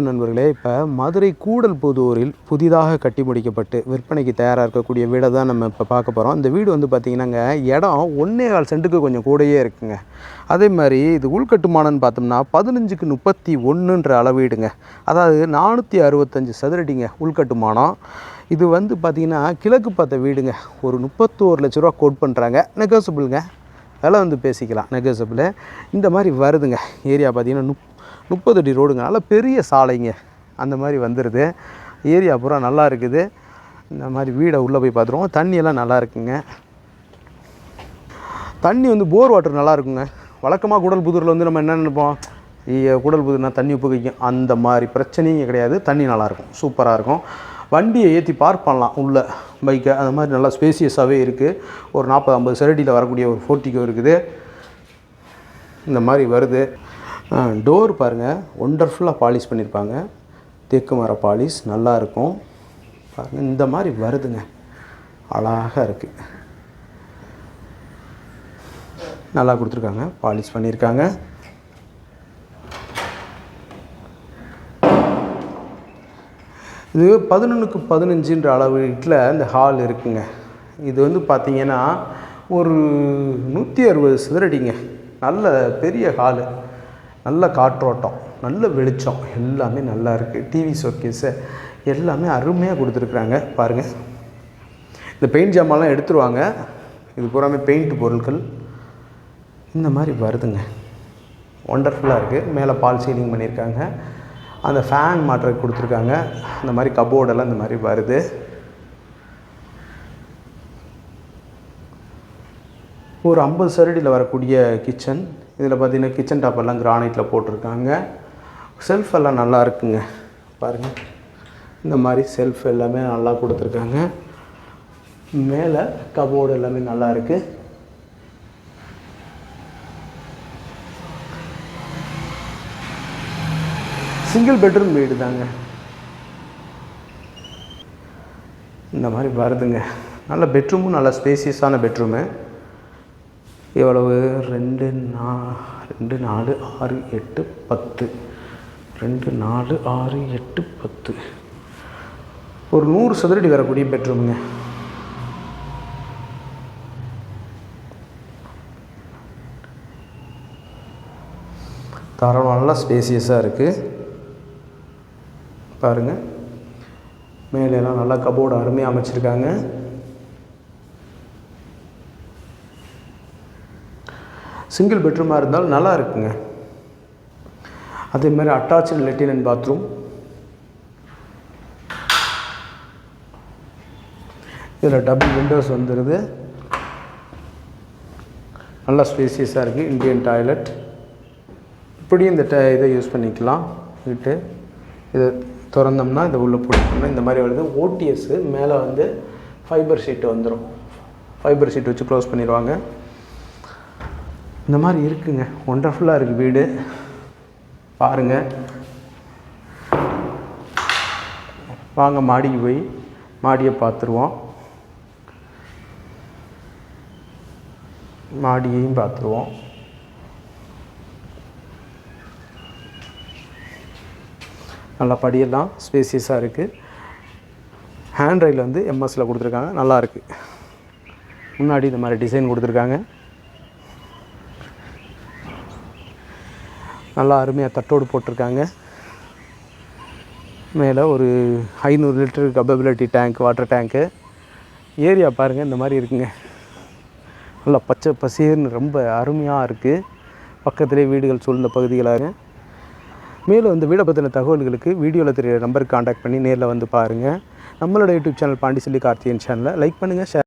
நண்பர்களே, இப்போ மதுரை கூடல்புதூரில் புதிதாக கட்டி முடிக்கப்பட்டு விற்பனைக்கு தயாராக இருக்கக்கூடிய வீடை தான் நம்ம இப்போ பார்க்க போகிறோம். இந்த வீடு வந்து பார்த்திங்கன்னாங்க, இடம் 1.25 சென்ட்டுக்கு கொஞ்சம் கூடயே இருக்குங்க. அதே மாதிரி இது உள்கட்டுமானன்னு பார்த்தோம்னா 15க்கு 31ன்ற அளவீடுங்க. அதாவது 465 சதுரடிங்க உள்கட்டுமானம். இது வந்து பார்த்திங்கன்னா கிழக்கு பார்த்த வீடுங்க. ஒரு 31 லட்ச ரூபா கோட் பண்ணுறாங்க. நெகோசியபிளுங்க, விலை வந்து பேசிக்கலாம், நெகோசியபிள். இந்த மாதிரி வருதுங்க. ஏரியா பார்த்திங்கன்னா 30 அடி ரோடுங்க. நல்லா பெரிய சாலைங்க, அந்த மாதிரி வந்துடுது. ஏரியா பூரா நல்லா இருக்குது. இந்த மாதிரி வீடை உள்ளே போய் பார்த்துருவோம். தண்ணியெல்லாம் நல்லா இருக்குங்க. தண்ணி வந்து போர் வாட்டர் நல்லா இருக்குங்க. வழக்கமாக கூடல்புதூரில் வந்து நம்ம என்ன நினைப்போம், கூடல்புதூர்னா தண்ணி உப்பு வைக்கும், அந்த மாதிரி பிரச்சனையும் கிடையாது. தண்ணி நல்லாயிருக்கும், சூப்பராக இருக்கும். வண்டியை ஏற்றி பார்க் பண்ணலாம் உள்ள பைக்கை. அந்த மாதிரி நல்லா ஸ்பேசியஸாகவே இருக்குது. ஒரு 40-50 சரடியில் வரக்கூடிய ஒரு போர்ட்டிகோ இருக்குது. இந்த மாதிரி வருது. டோர் பாருங்கள், ஒண்டர்ஃபுல்லாக பாலிஷ் பண்ணியிருப்பாங்க. தேக்கு மர பாலிஷ் நல்லாயிருக்கும் பாருங்கள். இந்த மாதிரி வருதுங்க, அழகாக இருக்குது. நல்லா கொடுத்துருக்காங்க, பாலிஷ் பண்ணியிருக்காங்க. இது 11க்கு 15ன்ற அளவு வீட்டில் இந்த ஹால் இருக்குங்க. இது வந்து பார்த்திங்கன்னா ஒரு 160 சதுரடிங்க. நல்ல பெரிய ஹாலு, நல்ல காற்றோட்டம், நல்ல வெளிச்சம், எல்லாமே நல்லா இருக்குது. டிவி ஷோகேஸு எல்லாமே அருமையாக கொடுத்துருக்குறாங்க பாருங்கள். இந்த பெயிண்ட் ஜாமான்லாம் எடுத்துருவாங்க. இது பூராமே பெயிண்ட் பொருட்கள். இந்த மாதிரி வருதுங்க, ஒண்டர்ஃபுல்லாக இருக்குது. மேலே பால் சீலிங் பண்ணியிருக்காங்க. அந்த ஃபேன் மாற்ற கொடுத்துருக்காங்க. இந்த மாதிரி கபோர்டெல்லாம் இந்த மாதிரி வருது. ஒரு 50 சரடியில் வரக்கூடிய கிச்சன். இதில் பார்த்திங்கன்னா கிச்சன் டாப்பெல்லாம் கிரானைட்டில் போட்டிருக்காங்க. செல்ஃப் எல்லாம் நல்லா இருக்குங்க பாருங்கள். இந்த மாதிரி செல்ஃப் எல்லாமே நல்லா கொடுத்துருக்காங்க. மேலே கபோர்டு எல்லாமே நல்லா இருக்குது. சிங்கிள் பெட்ரூம் வீடு தாங்க. இந்த மாதிரி வருதுங்க. நல்ல பெட்ரூமும் நல்ல ஸ்பேசியஸான பெட்ரூமு. எவ்வளவு, 2 4 6 8 10 2 4 6 8 10 ஒரு 100 சதுரடி வரக்கூடிய பெட்ரூமுங்க. தரம் நல்லா ஸ்பேசியஸாக இருக்குது பாருங்கள். மேலெல்லாம் நல்லா கபோர்டு அருமையாக அமைச்சிருக்காங்க. சிங்கிள் பெட்ரூமாக இருந்தாலும் நல்லா இருக்குங்க. அதே மாதிரி அட்டாச்சு லெட்டின் அண்ட் பாத்ரூம். இதில் டபுள் விண்டோஸ் வந்துடுது. நல்லா ஸ்பேசியஸாக இருக்குது. Indian toilet. இப்படியும் இந்த இதை யூஸ் பண்ணிக்கலாம். விட்டு இதை திறந்தோம்னா இதை உள்ளே போட்டோம்னா இந்த மாதிரி வருது. ஓடிஎஸ்ஸு மேலே வந்து ஃபைபர் ஷீட்டு வந்துடும். ஃபைபர் ஷீட் வச்சு க்ளோஸ் பண்ணிடுவாங்க. இந்த மாதிரி இருக்குங்க. ஒண்டர்ஃபுல்லாக இருக்குது வீடு பாருங்கள். வாங்க மாடிக்கு போய் மாடியை பார்த்துருவோம். மாடியையும் பார்த்துருவோம். நல்லா படியெல்லாம் ஸ்பேசியஸாக இருக்குது. ஹேண்ட் ரைல் வந்து எம்எஸ்சில் கொடுத்துருக்காங்க, நல்லா இருக்குது. முன்னாடி இந்த மாதிரி டிசைன் கொடுத்துருக்காங்க. நல்லா அருமையாக தட்டோடு போட்டிருக்காங்க. மேலே ஒரு 500 லிட்டர் கப்பபிலிட்டி டேங்க், வாட்டர் டேங்க்கு. ஏரியா பாருங்கள், இந்த மாதிரி இருக்குங்க. நல்லா பச்சை பசேர்னு ரொம்ப அருமையாக இருக்குது. பக்கத்துலேயே வீடுகள் சூழ்ந்த பகுதிகளாக. மேலும் இந்த வீடை பற்றின தகவல்களுக்கு வீடியோவில் தெரிகிற நம்பருக்கு காண்டாக்ட் பண்ணி நேரில் வந்து பாருங்கள். நம்மளோட யூடியூப் சேனல் பாண்டிச்செல்வி கார்த்திகேயன் சேனலை லைக் பண்ணுங்கள், ஷேர்